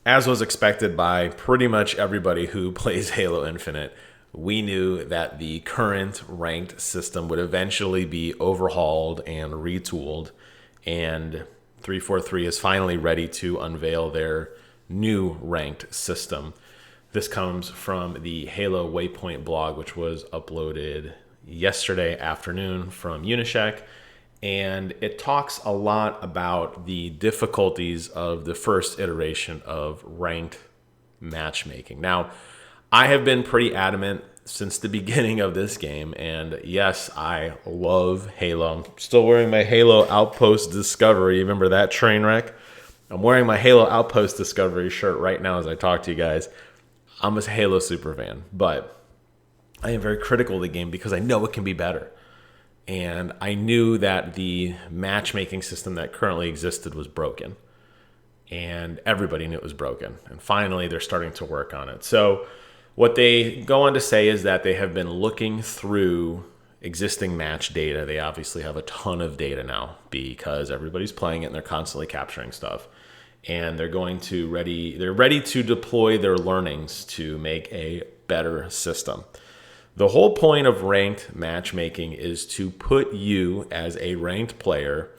As was expected by pretty much everybody who plays Halo Infinite, we knew that the current ranked system would eventually be overhauled and retooled, and 343 is finally ready to unveil their new ranked system. This comes from the Halo Waypoint blog, which was uploaded yesterday afternoon from Unisec. And it talks a lot about the difficulties of the first iteration of ranked matchmaking. Now, I have been pretty adamant since the beginning of this game, and yes, I love Halo. I'm still wearing my Halo Outpost Discovery. Remember that train wreck? I'm wearing my Halo Outpost Discovery shirt right now as I talk to you guys. I'm a Halo super fan, but I am very critical of the game because I know it can be better. And I knew that the matchmaking system that currently existed was broken. And everybody knew it was broken. And finally, they're starting to work on it. So what they go on to say is that they have been looking through existing match data. They obviously have a ton of data now because everybody's playing it and they're constantly capturing stuff. And they're ready to deploy their learnings to make a better system. The whole point of ranked matchmaking is to put you as a ranked player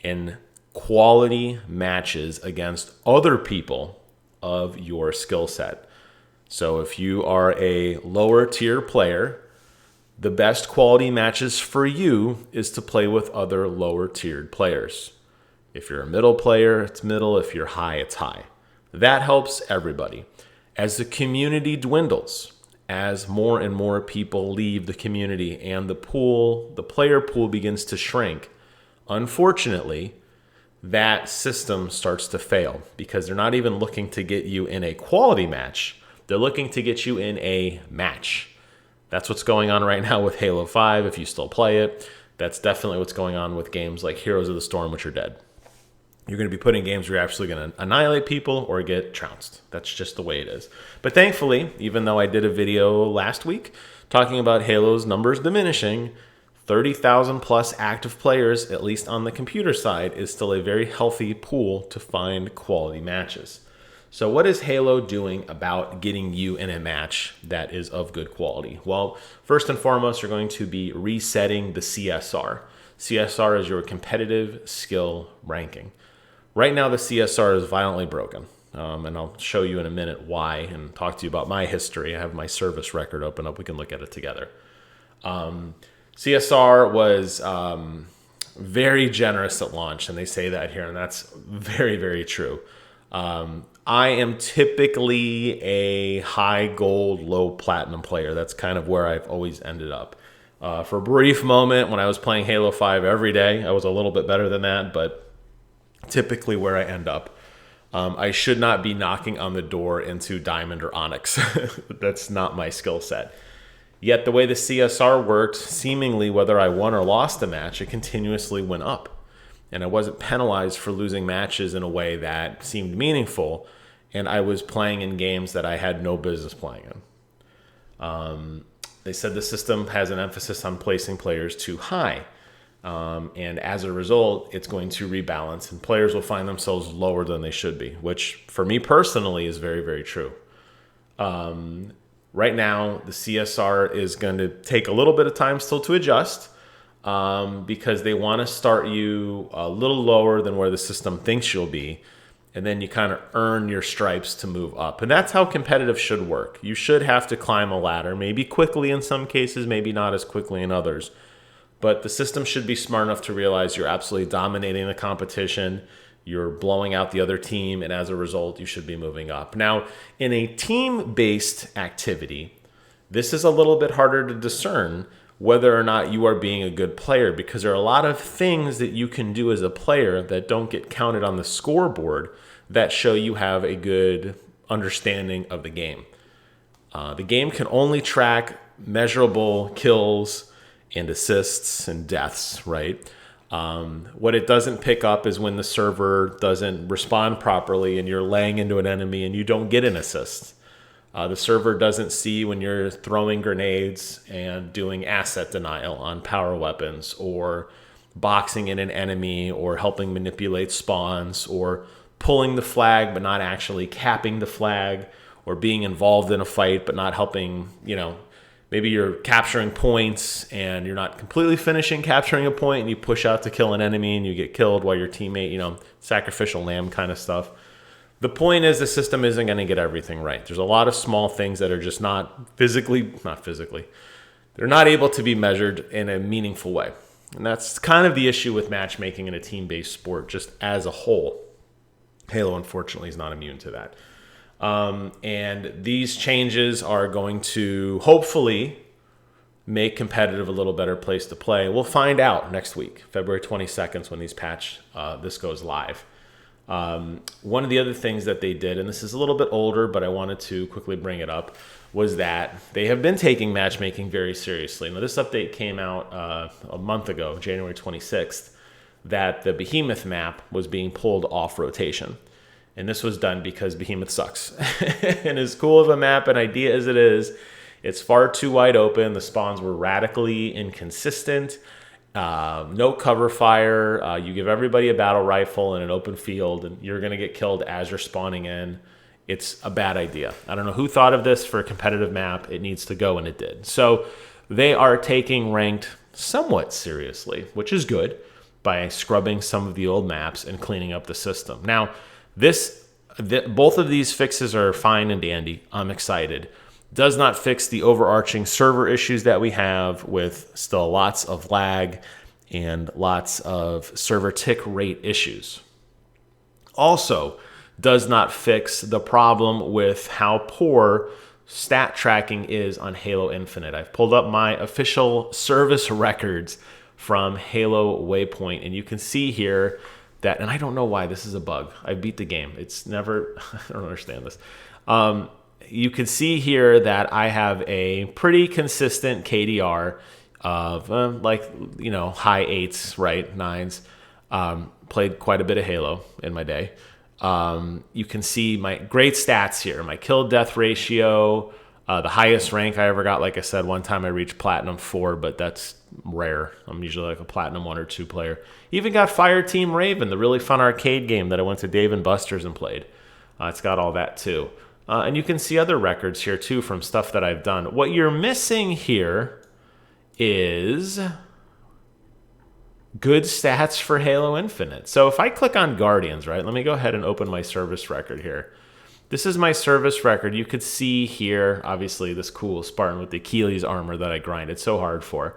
in quality matches against other people of your skill set. So if you are a lower tier player, the best quality matches for you is to play with other lower tiered players. If you're a middle player, it's middle. If you're high, it's high. That helps everybody. As the community dwindles, as more and more people leave the community and the player pool begins to shrink, unfortunately, that system starts to fail because they're not even looking to get you in a quality match. They're looking to get you in a match. That's what's going on right now with Halo 5 if you still play it. That's definitely what's going on with games like Heroes of the Storm, which are dead. You're going to be putting games where you're actually going to annihilate people or get trounced. That's just the way it is. But thankfully, even though I did a video last week talking about Halo's numbers diminishing, 30,000 plus active players, at least on the computer side, is still a very healthy pool to find quality matches. So what is Halo doing about getting you in a match that is of good quality? Well, first and foremost, you're going to be resetting the CSR. CSR is your competitive skill ranking. Right now, the CSR is violently broken, and I'll show you in a minute why and talk to you about my history. I have my service record open up. We can look at it together. CSR was very generous at launch, and they say that here, and that's very, very true. I am typically a high gold, low platinum player. That's kind of where I've always ended up. For a brief moment, when I was playing Halo 5 every day, I was a little bit better than that, but typically where I end up. I should not be knocking on the door into Diamond or Onyx. That's not my skill set. Yet the way the CSR worked, seemingly whether I won or lost a match, it continuously went up. And I wasn't penalized for losing matches in a way that seemed meaningful. And I was playing in games that I had no business playing in. They said the system has an emphasis on placing players too high. And as a result, it's going to rebalance and players will find themselves lower than they should be, which for me personally is very, very true. Right now, the CSR is going to take a little bit of time still to adjust because they want to start you a little lower than where the system thinks you'll be. And then you kind of earn your stripes to move up. And that's how competitive should work. You should have to climb a ladder, maybe quickly in some cases, maybe not as quickly in others. But the system should be smart enough to realize you're absolutely dominating the competition. You're blowing out the other team. And as a result, you should be moving up. Now, in a team-based activity, this is a little bit harder to discern whether or not you are being a good player because there are a lot of things that you can do as a player that don't get counted on the scoreboard that show you have a good understanding of the game. The game can only track measurable kills and assists and deaths, right? What it doesn't pick up is when the server doesn't respond properly and you're laying into an enemy and you don't get an assist. The server doesn't see when you're throwing grenades and doing asset denial on power weapons or boxing in an enemy or helping manipulate spawns or pulling the flag but not actually capping the flag, or being involved in a fight but not helping, maybe you're capturing points and you're not completely finishing capturing a point, and you push out to kill an enemy and you get killed while your teammate, sacrificial lamb kind of stuff. The point is, the system isn't going to get everything right. There's a lot of small things that are just not physically, they're not able to be measured in a meaningful way. And that's kind of the issue with matchmaking in a team-based sport, just as a whole. Halo, unfortunately, is not immune to that. And these changes are going to hopefully make competitive a little better place to play. We'll find out next week, February 22nd, when this goes live. One of the other things that they did, and this is a little bit older, but I wanted to quickly bring it up, was that they have been taking matchmaking very seriously. Now, this update came out a month ago, January 26th, that the Behemoth map was being pulled off rotation. And this was done because Behemoth sucks. And as cool of a map and idea as it is, it's far too wide open. The spawns were radically inconsistent. No cover fire. You give everybody a battle rifle in an open field, and you're going to get killed as you're spawning in. It's a bad idea. I don't know who thought of this for a competitive map. It needs to go, and it did. So they are taking ranked somewhat seriously, which is good, by scrubbing some of the old maps and cleaning up the system. Now, both of these fixes are fine and dandy. I'm excited. Does not fix the overarching server issues that we have, with still lots of lag and lots of server tick rate issues. Also, does not fix the problem with how poor stat tracking is on Halo Infinite. I've pulled up my official service records from Halo Waypoint, and you can see here that, and I don't know why this is a bug. I beat the game. It's never, I don't understand this. You can see here that I have a pretty consistent KDR of high 8s, right? 9s. Played quite a bit of Halo in my day. You can see my great stats here. My kill-death ratio, the highest rank I ever got. Like I said, one time I reached Platinum 4, but that's rare. I'm usually like a Platinum 1 or 2 player. Even got Fireteam Raven, the really fun arcade game that I went to Dave & Buster's and played. It's got all that too. And you can see other records here too from stuff that I've done. What you're missing here is good stats for Halo Infinite. So if I click on Guardians, right, let me go ahead and open my service record here. This is my service record. You could see here, obviously, this cool Spartan with the Achilles armor that I grinded so hard for.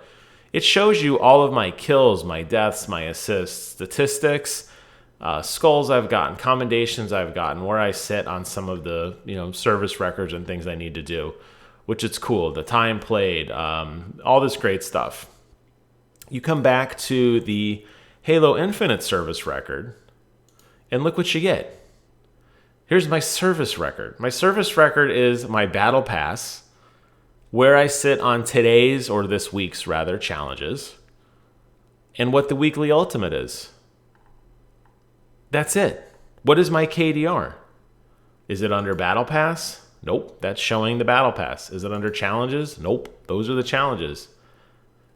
It shows you all of my kills, my deaths, my assists, statistics, skulls I've gotten, commendations I've gotten, where I sit on some of the service records and things I need to do, which is cool. The time played, all this great stuff. You come back to the Halo Infinite service record, and look what you get. Here's my service record. My service record is my battle pass, where I sit on today's, or this week's rather, challenges, and what the weekly ultimate is. That's it. What is my KDR? Is it under battle pass? Nope, that's showing the battle pass. Is it under challenges? Nope, those are the challenges.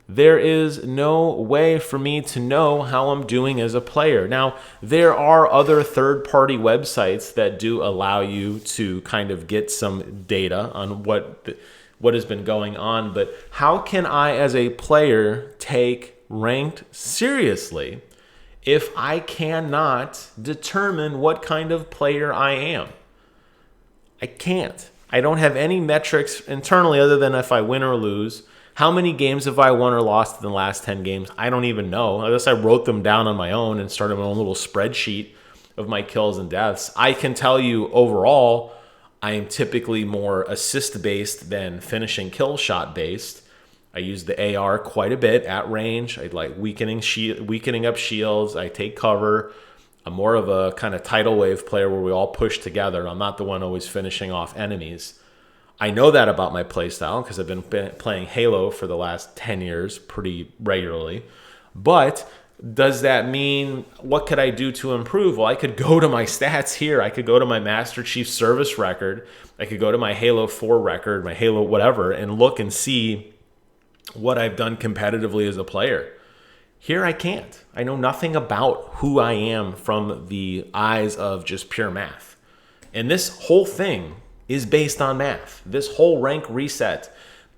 There is no way for me to know how I'm doing as a player. Now, there are other third-party websites that do allow you to kind of get some data on what has been going on, but how can I, as a player, take ranked seriously if I cannot determine what kind of player I am? I can't. I don't have any metrics internally other than if I win or lose. How many games have I won or lost in the last 10 games? I don't even know. Unless I wrote them down on my own and started my own little spreadsheet of my kills and deaths. I can tell you overall, I am typically more assist-based than finishing kill shot-based. I use the AR quite a bit at range. I like weakening up shields. I take cover. I'm more of a kind of tidal wave player where we all push together. I'm not the one always finishing off enemies. I know that about my playstyle because I've been playing Halo for the last 10 years pretty regularly. But does that mean, what could I do to improve? Well, I could go to my stats here. I could go to my Master Chief service record. I could go to my Halo 4 record, my Halo whatever, and look and see what I've done competitively as a player. Here I can't. I know nothing about who I am from the eyes of just pure math. And this whole thing is based on math. This whole rank reset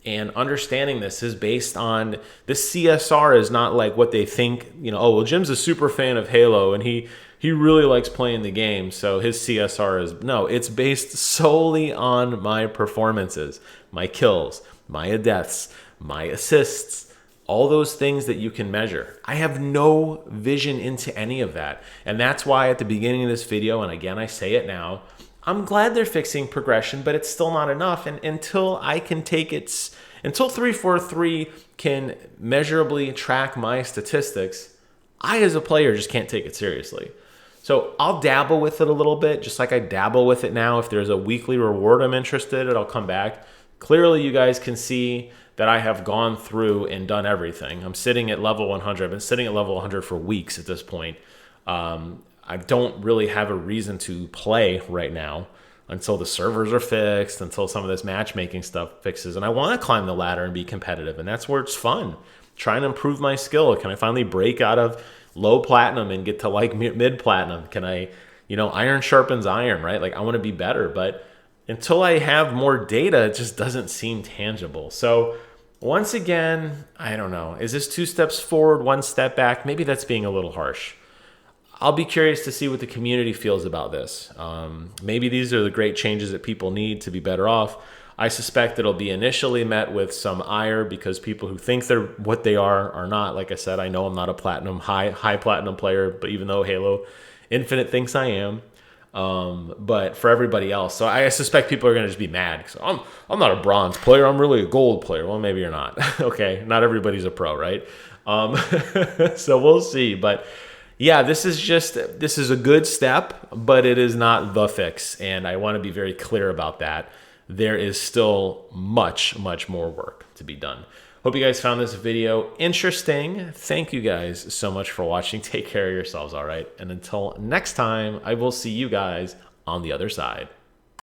and understanding this is based on this. CSR is not like what they think, oh, well, Jim's a super fan of Halo and he really likes playing the game, so his CSR is, no, it's based solely on my performances, my kills, my deaths, my assists, all those things that you can measure. I have no vision into any of that. And that's why at the beginning of this video, and again, I say it now, I'm glad they're fixing progression, but it's still not enough. And until 343 can measurably track my statistics, I as a player just can't take it seriously. So I'll dabble with it a little bit, just like I dabble with it now. If there's a weekly reward I'm interested in, I'll come back. Clearly, you guys can see that I have gone through and done everything. I'm sitting at level 100. I've been sitting at level 100 for weeks at this point. I don't really have a reason to play right now until the servers are fixed, until some of this matchmaking stuff fixes. And I want to climb the ladder and be competitive. And that's where it's fun. Trying to improve my skill. Can I finally break out of low platinum and get to like mid platinum? Can I, iron sharpens iron, right? Like I want to be better. But until I have more data, it just doesn't seem tangible. So once again, I don't know. Is this 2 steps forward, 1 step back? Maybe that's being a little harsh. I'll be curious to see what the community feels about this. Maybe these are the great changes that people need to be better off. I suspect it'll be initially met with some ire because people who think they're what they are not. Like I said, I know I'm not a high platinum player, but even though Halo Infinite thinks I am. But for everybody else, so I suspect people are going to just be mad because I'm not a bronze player. I'm really a gold player. Well, maybe you're not. Okay, not everybody's a pro, right? So we'll see. But yeah, this is a good step, but it is not the fix, and I want to be very clear about that. There is still much, much more work to be done. Hope you guys found this video interesting. Thank you guys so much for watching. Take care of yourselves, all right? And until next time, I will see you guys on the other side.